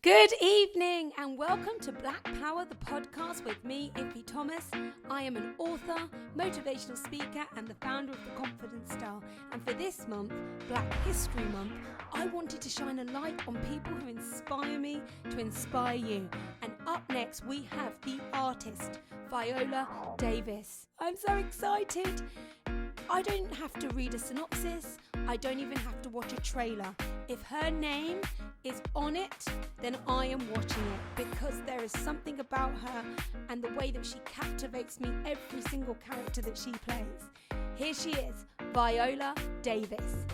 Good evening and welcome to Black Power, the podcast with me, Iffy Thomas. I am an author, motivational speaker and the founder of The Confidence Star. And for this month, Black History Month, I wanted to shine a light on people who inspire me to inspire you. And up next, we have the artist, Viola Davis. I'm so excited. I don't have to read a synopsis. I don't even have to watch a trailer. If her name is on it, then I am watching it because there is something about her and the way that she captivates me, every single character that she plays. Here she is, Viola Davis.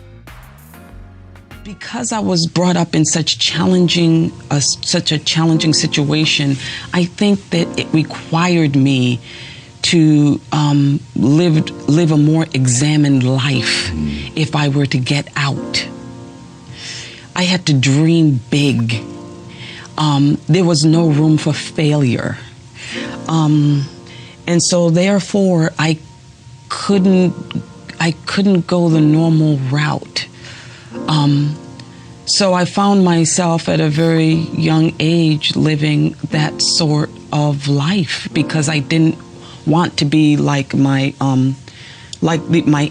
Because I was brought up in such a challenging situation, I think that it required me to live a more examined life if I were to get out. I had to dream big. There was no room for failure. And so therefore I couldn't go the normal route. So I found myself at a very young age living that sort of life because I didn't want to be like my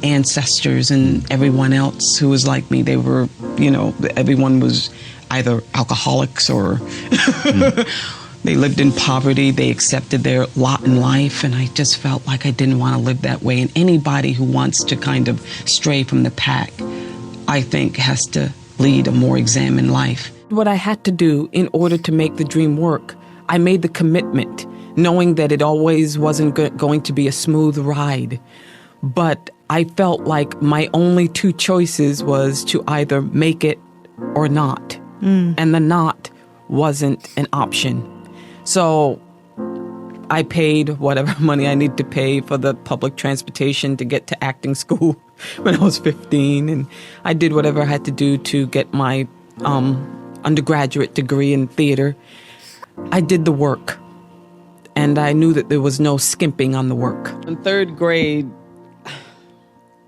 ancestors and everyone else who was like me. They were, everyone was either alcoholics or they lived in poverty. They accepted their lot in life. And I just felt like I didn't want to live that way. And anybody who wants to kind of stray from the pack, I think, has to lead a more examined life. What I had to do in order to make the dream work, I made the commitment, knowing that it always wasn't going to be a smooth ride. But I felt like my only two choices was to either make it or not. And the not wasn't an option. So I paid whatever money I needed to pay for the public transportation to get to acting school when I was 15. And I did whatever I had to do to get my undergraduate degree in theater. I did the work. And I knew that there was no skimping on the work. In third grade,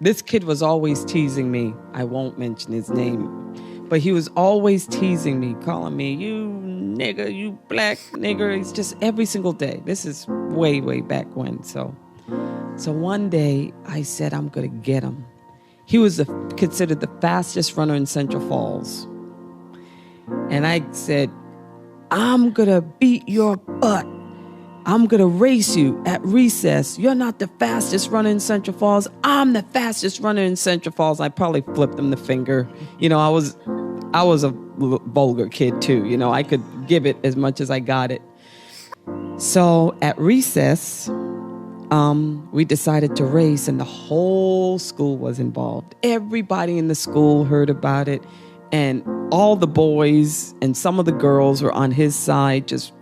this kid was always teasing me. I won't mention his name. But he was always teasing me, calling me, you nigger, you black nigger. It's just every single day. This is way, way back when. So one day I said, I'm going to get him. He was considered the fastest runner in Central Falls. And I said, I'm going to beat your butt. I'm going to race you at recess. You're not the fastest runner in Central Falls. I'm the fastest runner in Central Falls. I probably flipped him the finger. I was a vulgar kid too. I could give it as much as I got it. So at recess, we decided to race and the whole school was involved. Everybody in the school heard about it and all the boys and some of the girls were on his side, just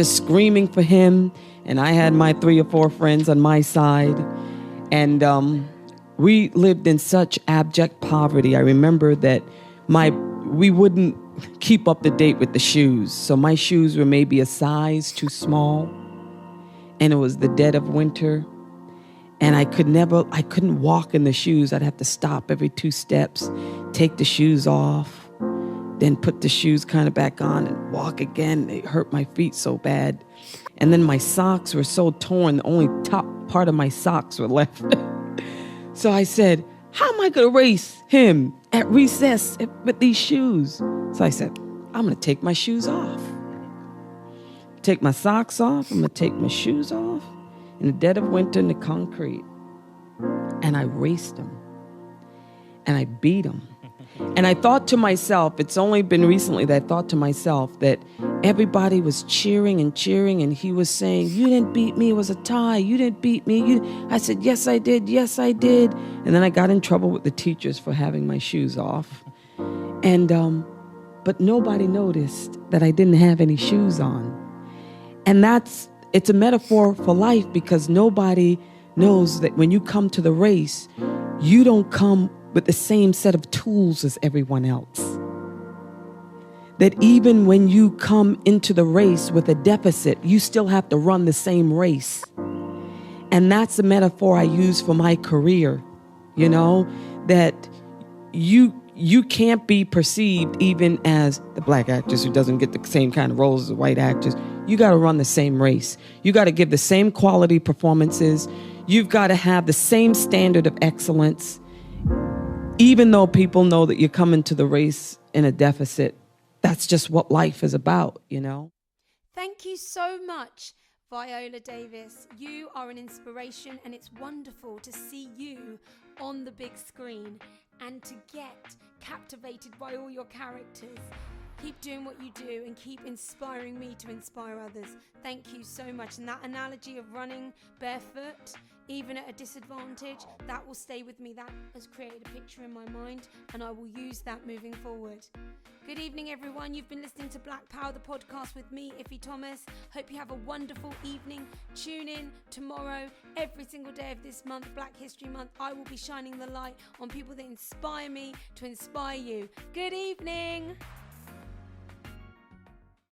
screaming for him. And I had my 3 or 4 friends on my side. And we lived in such abject poverty. I remember that we wouldn't keep up to date with the shoes. So my shoes were maybe a size too small. And it was the dead of winter. And I couldn't walk in the shoes. I'd have to stop every 2 steps, take the shoes off, then put the shoes kind of back on and walk again. They hurt my feet so bad. And then my socks were so torn, the only top part of my socks were left. So I said, how am I going to race him at recess with these shoes? So I said, I'm going to take my shoes off. Take my socks off. I'm going to take my shoes off in the dead of winter in the concrete. And I raced him. And I beat him. And I thought to myself, it's only been recently that I thought to myself that everybody was cheering and cheering, and he was saying, you didn't beat me, it was a tie, you didn't beat me. I said, yes, I did, yes, I did. And then I got in trouble with the teachers for having my shoes off. And but nobody noticed that I didn't have any shoes on. And it's a metaphor for life, because nobody knows that when you come to the race, you don't come with the same set of tools as everyone else. That even when you come into the race with a deficit, you still have to run the same race. And that's the metaphor I use for my career, that you you can't be perceived even as the black actress who doesn't get the same kind of roles as the white actress. You got to run the same race. You got to give the same quality performances. You've got to have the same standard of excellence. Even though people know that you're coming to the race in a deficit, that's just what life is about, you know? Thank you so much, Viola Davis. You are an inspiration, and it's wonderful to see you on the big screen and to get captivated by all your characters. Keep doing what you do and keep inspiring me to inspire others. Thank you so much. And that analogy of running barefoot, even at a disadvantage, that will stay with me. That has created a picture in my mind, and I will use that moving forward. Good evening, everyone. You've been listening to Black Power, the podcast with me, Iffy Thomas. Hope you have a wonderful evening. Tune in tomorrow, every single day of this month, Black History Month. I will be shining the light on people that inspire me to inspire you. Good evening.